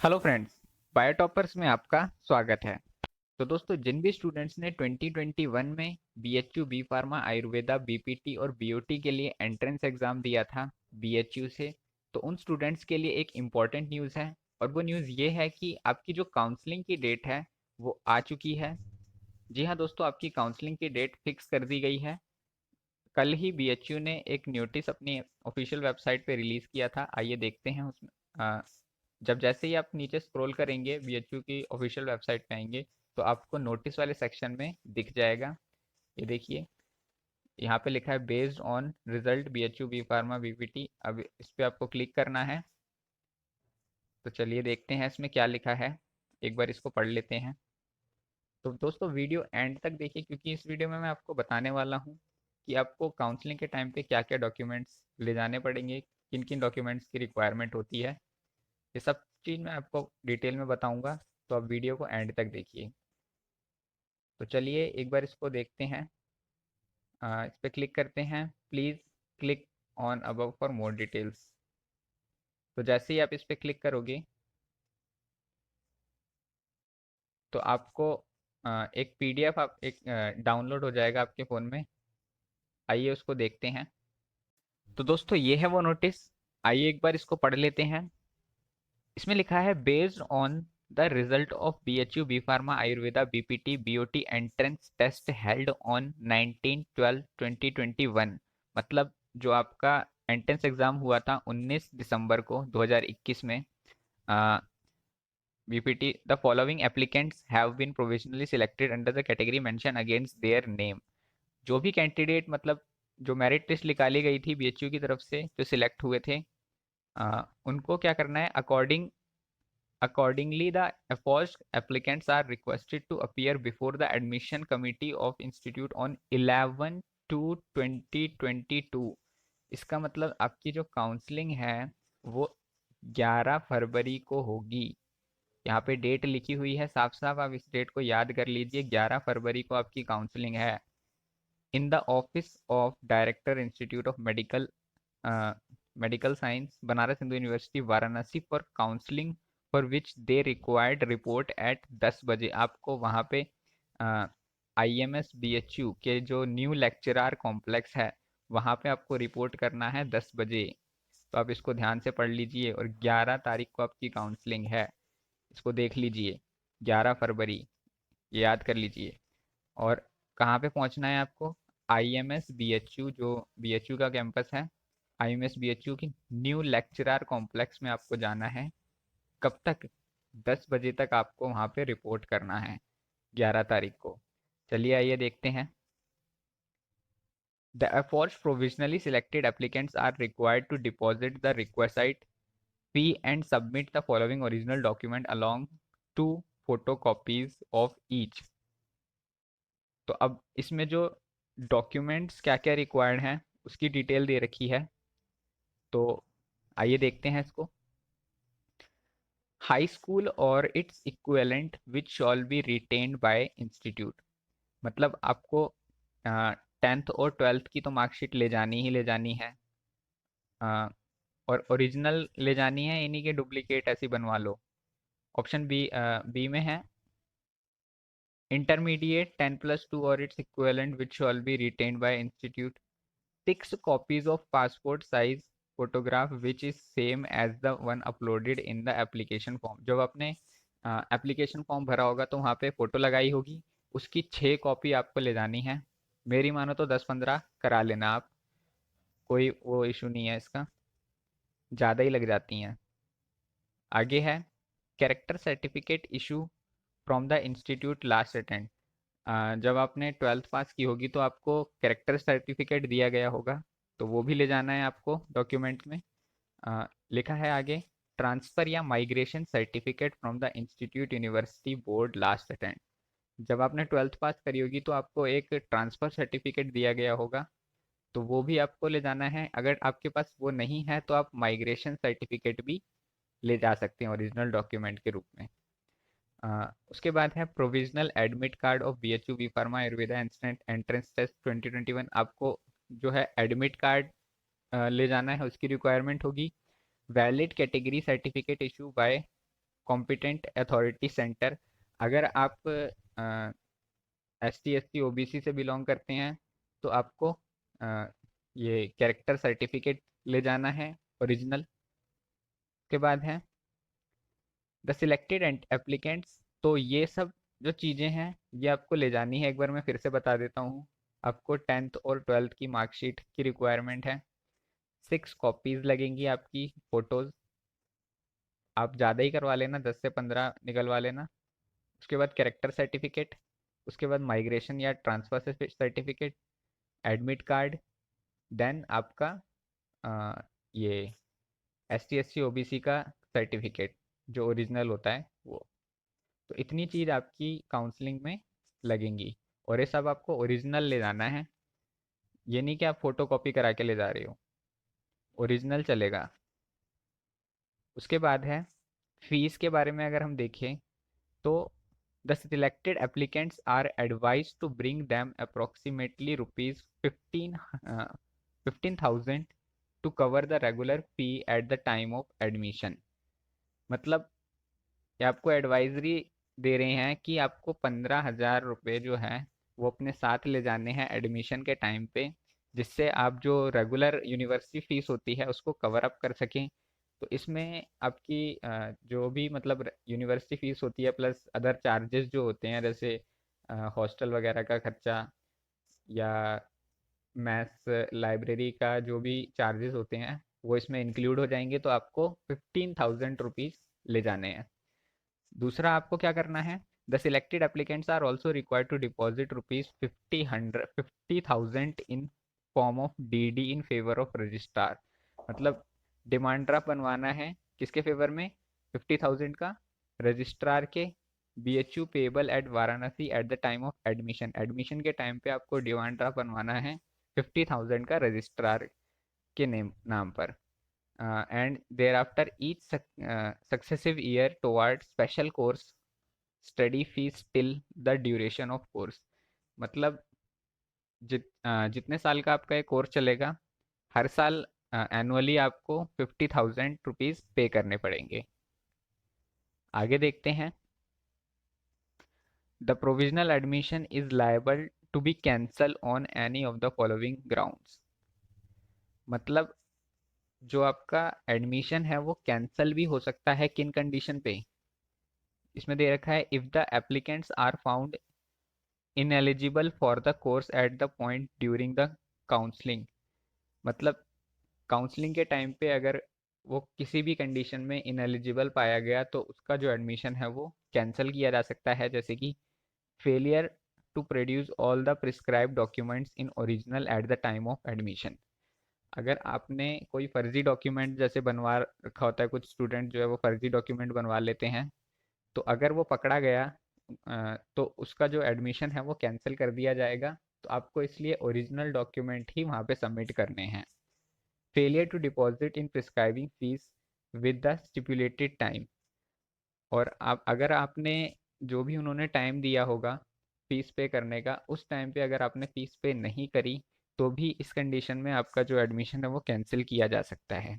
Hello friends, बायोटॉपर्स में आपका स्वागत है। तो दोस्तों, जिन भी स्टूडेंट्स ने 2021 में BHU, B pharma, Ayurveda, BPT और बीओटी के लिए एंट्रेंस एग्जाम दिया था बीएचयू से, तो उन स्टूडेंट्स के लिए एक इम्पॉर्टेंट न्यूज़ है। और वो न्यूज़ ये है कि आपकी जो काउंसलिंग की डेट है वो आ चुकी है। जी हाँ दोस्तों, आपकी काउंसलिंग की डेट फिक्स कर दी गई है। कल ही बीएचयू ने एक नोटिस अपनी ऑफिशियल वेबसाइट पे रिलीज़ किया था। आइए देखते हैं उसमें। जब जैसे ही आप नीचे स्क्रॉल करेंगे, बीएचयू की ऑफिशियल वेबसाइट पे आएंगे, तो आपको नोटिस वाले सेक्शन में दिख जाएगा। ये देखिए, यहाँ पे लिखा है based on result BHU, B pharma, BPT. अब इस पे आपको क्लिक करना है। तो चलिए देखते हैं इसमें क्या लिखा है, एक बार इसको पढ़ लेते हैं। तो दोस्तों, वीडियो एंड तक देखिए, क्योंकि इस वीडियो में मैं आपको बताने वाला हूँ कि आपको काउंसलिंग के टाइम पे क्या क्या डॉक्यूमेंट्स ले जाने पड़ेंगे, किन किन डॉक्यूमेंट्स की रिक्वायरमेंट होती है। ये सब चीज़ मैं आपको डिटेल में बताऊंगा, तो आप वीडियो को एंड तक देखिए। तो चलिए एक बार इसको देखते हैं। इस पर क्लिक करते हैं, please click on above for more details. तो जैसे ही आप इस पर क्लिक करोगे, तो आपको एक पीडीएफ आप एक डाउनलोड हो जाएगा आपके फ़ोन में। आइए उसको देखते हैं। तो दोस्तों, ये है वो नोटिस। आइए एक बार इसको पढ़ लेते हैं। इसमें लिखा है based on the result of BHU, B pharma, Ayurveda, BPT, BOT entrance test held on 19/12/2021। मतलब जो आपका एंट्रेंस एग्जाम हुआ था 19 दिसंबर को 2021 में, BPT, the following applicants have been provisionally selected under the category mention against their name. जो भी candidate, मतलब जो मेरिट लिस्ट निकाली गई थी बीएचयू की तरफ से, जो सिलेक्ट हुए थे, उनको क्या करना है, accordingly the first applicants are requested to appear before the admission committee of institute on 11/2/2022। इसका मतलब आपकी जो काउंसलिंग है वो 11 फरवरी को होगी। यहाँ पे डेट लिखी हुई है साफ साफ, आप इस डेट को याद कर लीजिए, 11 फरवरी को आपकी काउंसलिंग है। In the office of director institute of medical science, Banaras Hindu university, Varanasi, for counselling for which they required report eight 10 बजे। आपको वहाँ पे IMS BHU के जो न्यू लेक्चरार कॉम्प्लेक्स है, वहाँ पे आपको रिपोर्ट करना है 10 बजे। तो आप इसको ध्यान से पढ़ लीजिए। और 11 तारीख को आपकी काउंसलिंग है, इसको देख लीजिए, 11 फरवरी, ये याद कर लीजिए। और कहाँ पे पहुँचना है आपको, IMS BHU, जो BHU का कैंपस है, IMS BHU की न्यू लेक्चरार कॉम्प्लेक्स में आपको जाना है। कब तक, 10 बजे तक आपको वहाँ पे रिपोर्ट करना है, 11 तारीख को। चलिए आइए देखते हैं। The aforementioned provisionally selected applicants are required to deposit the requisite fee and submit the following original document along 2 photocopies of each। तो अब इसमें जो डॉक्यूमेंट्स क्या क्या रिक्वायर्ड हैं उसकी डिटेल दे रखी है। तो आइए देखते हैं इसको। हाई स्कूल और इट्स इक्विवेलेंट विच shawl B retained bye institute. मतलब आपको 10th और 12th की तो मार्कशीट ले जानी ही ले जानी है। अ, और ओरिजिनल ले जानी है, इन्हीं के डुप्लीकेट ऐसी बनवा लो। ऑप्शन बी में है इंटरमीडिएट 10+2 और its equivalent which shawl B retained bye institute. 6 copies of passport size photograph which is same as the one uploaded in the application form। जब आपने एप्लीकेशन फॉर्म भरा होगा तो वहाँ पे फ़ोटो लगाई होगी, उसकी 6 कॉपी आपको ले जानी है। मेरी मानो तो 10-15 करा लेना आप, कोई वो इशू नहीं है इसका, ज़्यादा ही लग जाती हैं। आगे है character certificate issue from the institute last attend. जब आपने 12th पास की होगी तो आपको कैरेक्टर सर्टिफिकेट दिया गया होगा, तो वो भी ले जाना है आपको डॉक्यूमेंट में। लिखा है आगे ट्रांसफ़र या migration certificate from the institute university board last attend. जब आपने 12th पास करी होगी तो आपको एक ट्रांसफ़र सर्टिफिकेट दिया गया होगा, तो वो भी आपको ले जाना है। अगर आपके पास वो नहीं है तो आप माइग्रेशन सर्टिफिकेट भी ले जा सकते हैं ओरिजिनल डॉक्यूमेंट के रूप में। उसके बाद है provisional admit card of BHU, B pharma, Ayurveda entrance test 2021। आपको जो है एडमिट कार्ड ले जाना है, उसकी रिक्वायरमेंट होगी। Valid category certificate issue bye competent authority centre. अगर आप ST SC OBC से बिलोंग करते हैं तो आपको अ, ये कैरेक्टर सर्टिफिकेट ले जाना है ओरिजिनल। के बाद है द सिलेक्टेड एप्लीकेंट्स। तो ये सब जो चीज़ें हैं ये आपको ले जानी है। एक बार मैं फिर से बता देता हूँ। आपको 10th और 12th की मार्कशीट की रिक्वायरमेंट है। 6 कॉपीज़ लगेंगी आपकी फ़ोटोज़। आप ज़्यादा ही करवा लेना, 10 से 15 निकलवा लेना। उसके बाद कैरेक्टर सर्टिफिकेट, उसके बाद माइग्रेशन या transfer certificate, admit card, then आपका ये ST SC OBC का सर्टिफिकेट जो ओरिजिनल होता है वो। तो इतनी चीज़ आपकी काउंसलिंग में लगेंगी और ये सब आपको ओरिजिनल ले जाना है। ये नहीं कि आप फोटो कॉपी करा के ले जा रहे हो, ओरिजिनल चलेगा। उसके बाद है फीस के बारे में अगर हम देखें तो the selected applicants are advise to bring them approximately rupees 15,000 to cover the regular fee at the time of admission. मतलब ये आपको एडवाइजरी दे रहे हैं कि आपको 15,000 रुपये जो है वो अपने साथ ले जाने हैं एडमिशन के टाइम पे, जिससे आप जो रेगुलर यूनिवर्सिटी फीस होती है उसको कवर अप कर सकें। तो इसमें आपकी जो भी मतलब यूनिवर्सिटी फीस होती है प्लस अदर चार्जेस जो होते हैं, जैसे हॉस्टल वगैरह का खर्चा या मैथ्स लाइब्रेरी का जो भी चार्जेस होते हैं वो इसमें इंक्लूड हो जाएंगे। तो आपको 15,000 रुपीज़ ले जाने हैं। दूसरा आपको क्या करना है, the selected applicants are also required to deposit rupees 50,000 in form of DD in favour of registrar. मतलब डिमांड ड्राफ्ट बनवाना है किसके फेवर में, 50,000 का, रजिस्ट्रार के, BHU payable eight Varanasi eight the time of admission. Admission के टाइम पे आपको डिमांड ड्राफ्ट बनवाना है 50,000 का रजिस्ट्रार के नाम पर। And thereafter each successive year toward special course study fees till the duration of course। मतलब जितने साल का आपका ये कोर्स चलेगा हर साल एनुअली आपको 50,000 रुपीज़ पे करने पड़ेंगे। आगे देखते हैं, the provisional admission is liable to be cancel on any of the following grounds. मतलब जो आपका एडमिशन है वो कैंसल भी हो सकता है किन कंडीशन पे। इसमें दे रखा है if the applicants are found ineligible for the course at the point during the counselling. मतलब काउंसलिंग के टाइम पे अगर वो किसी भी कंडीशन में इनएलिजिबल पाया गया तो उसका जो एडमिशन है वो कैंसिल किया जा सकता है। जैसे कि failure to produce all the prescribe documents in original at the time of admission. अगर आपने कोई फर्जी डॉक्यूमेंट जैसे बनवा रखा होता है, कुछ स्टूडेंट जो है वो फर्जी डॉक्यूमेंट बनवा लेते हैं, तो अगर वो पकड़ा गया तो उसका जो एडमिशन है वो कैंसिल कर दिया जाएगा। तो आपको इसलिए ओरिजिनल डॉक्यूमेंट ही वहाँ पे सबमिट करने हैं। Failure to deposit in prescribing fees with the stipulated time. और आप अगर आपने जो भी उन्होंने टाइम दिया होगा फीस पे करने का, उस टाइम पे अगर आपने फीस पे नहीं करी तो भी इस कंडीशन में आपका जो एडमिशन है वो कैंसिल किया जा सकता है।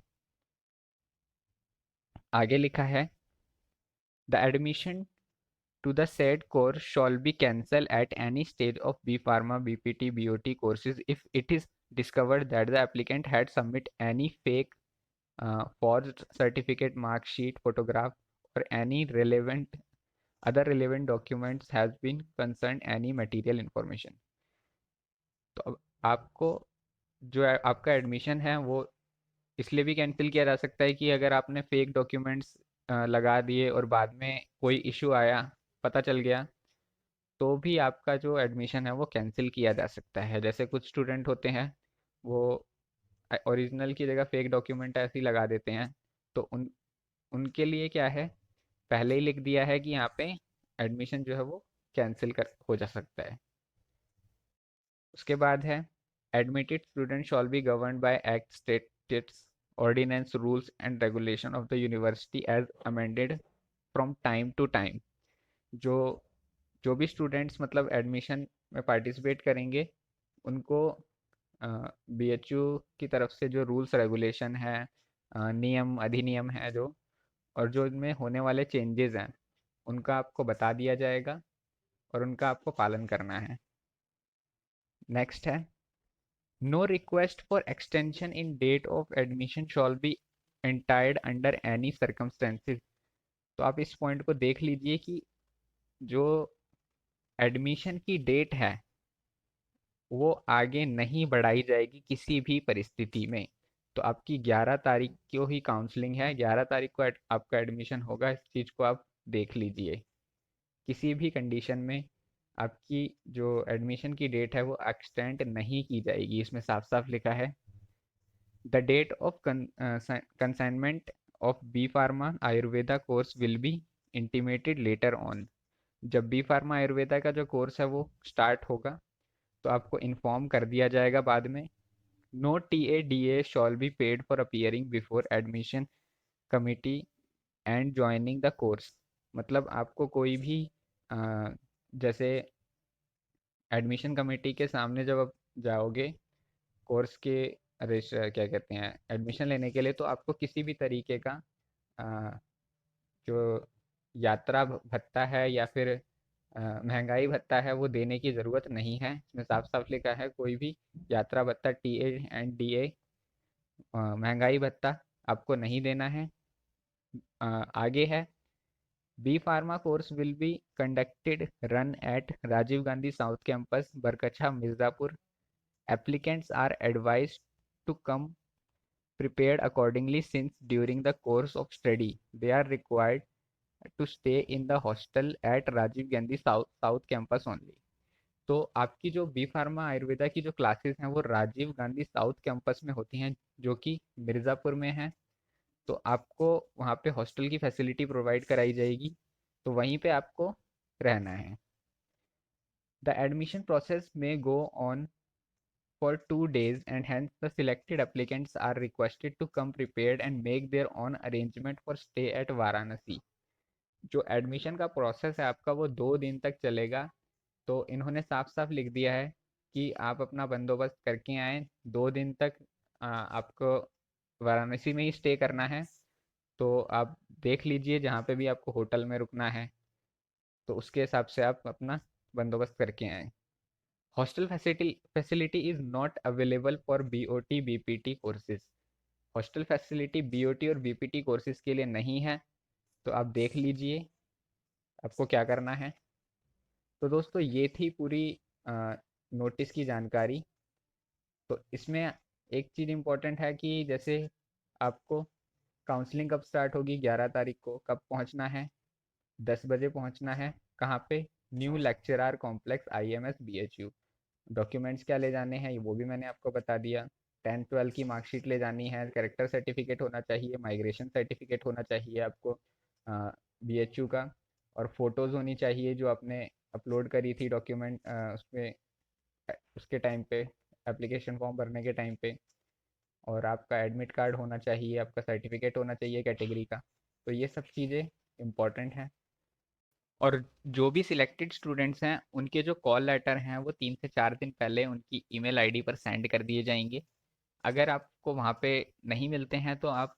आगे लिखा है the admission to the said course shall be cancelled at any stage of B Pharma, BPT, BOT courses if it is discovered that the applicant had submit any fake forged certificate, mark sheet, photograph or any relevant other relevant documents has been concerned any material information। तो अब आपको जो आपका admission है वो इसलिए भी cancel किया जा सकता है कि अगर आपने फेक डॉक्यूमेंट्स लगा दिए और बाद में कोई इशू आया, पता चल गया, तो भी आपका जो एडमिशन है वो कैंसिल किया जा सकता है। जैसे कुछ स्टूडेंट होते हैं वो ओरिजिनल की जगह फेक डॉक्यूमेंट ऐसे ही लगा देते हैं, तो उनके लिए क्या है, पहले ही लिख दिया है कि यहाँ पे एडमिशन जो है वो कैंसिल कर हो जा सकता है। उसके बाद है admitted student shall be govern by act statutes ordinance rules and regulation of the university as amended from time to time. जो जो भी स्टूडेंट्स मतलब एडमिशन में पार्टिसिपेट करेंगे उनको BHU की तरफ से जो रूल्स रेगुलेशन है, नियम अधिनियम है जो और जो इनमें होने वाले चेंजेस हैं उनका आपको बता दिया जाएगा और उनका आपको पालन करना है। नेक्स्ट है, no request for extension in date of admission shall be entertained under any circumstances. तो आप इस पॉइंट को देख लीजिए कि जो एडमिशन की डेट है वो आगे नहीं बढ़ाई जाएगी किसी भी परिस्थिति में। तो आपकी 11 तारीख को ही काउंसलिंग है, 11 तारीख को आपका एडमिशन होगा, इस चीज़ को आप देख लीजिए। किसी भी कंडीशन में आपकी जो एडमिशन की डेट है वो एक्सटेंड नहीं की जाएगी। इसमें साफ साफ लिखा है, the date of consignment of B pharma Ayurveda course will be intimated later on. जब बी फार्मा आयुर्वेदा का जो कोर्स है वो स्टार्ट होगा तो आपको इन्फॉर्म कर दिया जाएगा बाद में। No TA DA shall be paid for appearing before admission committee and joining the course. मतलब आपको कोई भी जैसे एडमिशन कमेटी के सामने जब आप जाओगे कोर्स के रजिस्टर क्या कहते हैं एडमिशन लेने के लिए, तो आपको किसी भी तरीके का अ, जो यात्रा भत्ता है या फिर महंगाई भत्ता है वो देने की ज़रूरत नहीं है। इसमें साफ साफ लिखा है, कोई भी यात्रा भत्ता TA एंड DA महंगाई भत्ता आपको नहीं देना है। आगे है, B pharma course will be conducted run at Rajiv Gandhi south campus Barkachha Mirzapur. Applicants are advised to come prepared accordingly since during the course of study they are required to stay in the hostel at Rajiv Gandhi South Campus only। तो आपकी जो B pharma Ayurveda की जो classes हैं वो Rajiv Gandhi south campus में होती हैं जो कि मिर्ज़ापुर में है। तो आपको वहाँ पे हॉस्टल की फैसिलिटी प्रोवाइड कराई जाएगी, तो वहीं पे आपको रहना है। द एडमिशन प्रोसेस में go on for 2 days and hence the selected applicants are requested to come prepared and make their own arrangement for stay at Varanasi। जो एडमिशन का प्रोसेस है आपका वो 2 दिन तक चलेगा। तो इन्होंने साफ साफ लिख दिया है कि आप अपना बंदोबस्त करके आए। 2 दिन तक आपको वाराणसी में ही स्टे करना है। तो आप देख लीजिए जहाँ पे भी आपको होटल में रुकना है तो उसके हिसाब से आप अपना बंदोबस्त करके आए। Hostel facility is not available for BOT BPT courses. Hostel facility BOT और BPT कोर्सेज के लिए नहीं है। तो आप देख लीजिए आपको क्या करना है। तो दोस्तों ये थी पूरी नोटिस की जानकारी। तो इसमें एक चीज़ इम्पोर्टेंट है कि जैसे आपको काउंसलिंग कब स्टार्ट होगी, 11 तारीख को, कब पहुंचना है, 10 बजे पहुंचना है। कहाँ पे, new lecturer complex IMS BHU। Documents क्या ले जाने हैं वो भी मैंने आपको बता दिया। 10th 12th की मार्कशीट ले जानी है, कैरेक्टर सर्टिफिकेट होना चाहिए, माइग्रेशन सर्टिफिकेट होना चाहिए आपको BHU का, और फोटोज़ होनी चाहिए जो आपने अपलोड करी थी डॉक्यूमेंट उसमें उसके टाइम पे, एप्लीकेशन फॉर्म भरने के टाइम पे। और आपका एडमिट कार्ड होना चाहिए, आपका सर्टिफिकेट होना चाहिए कैटेगरी का। तो ये सब चीज़ें इम्पॉर्टेंट हैं। और जो भी सिलेक्टेड स्टूडेंट्स हैं उनके जो कॉल लेटर हैं वो 3 से 4 दिन पहले उनकी ईमेल आईडी पर सेंड कर दिए जाएंगे। अगर आपको वहाँ पे नहीं मिलते हैं तो आप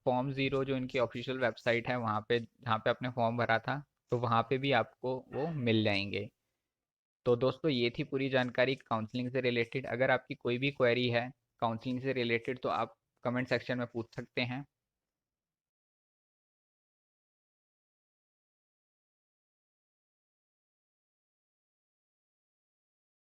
Form 0 जो इनकी ऑफिशियल वेबसाइट है वहाँ पे जहाँ पे आपने फॉर्म भरा था तो वहाँ पे भी आपको वो मिल जाएंगे। तो दोस्तों ये थी पूरी जानकारी काउंसलिंग से रिलेटेड। अगर आपकी कोई भी क्वेरी है काउंसलिंग से रिलेटेड तो आप कमेंट सेक्शन में पूछ सकते हैं।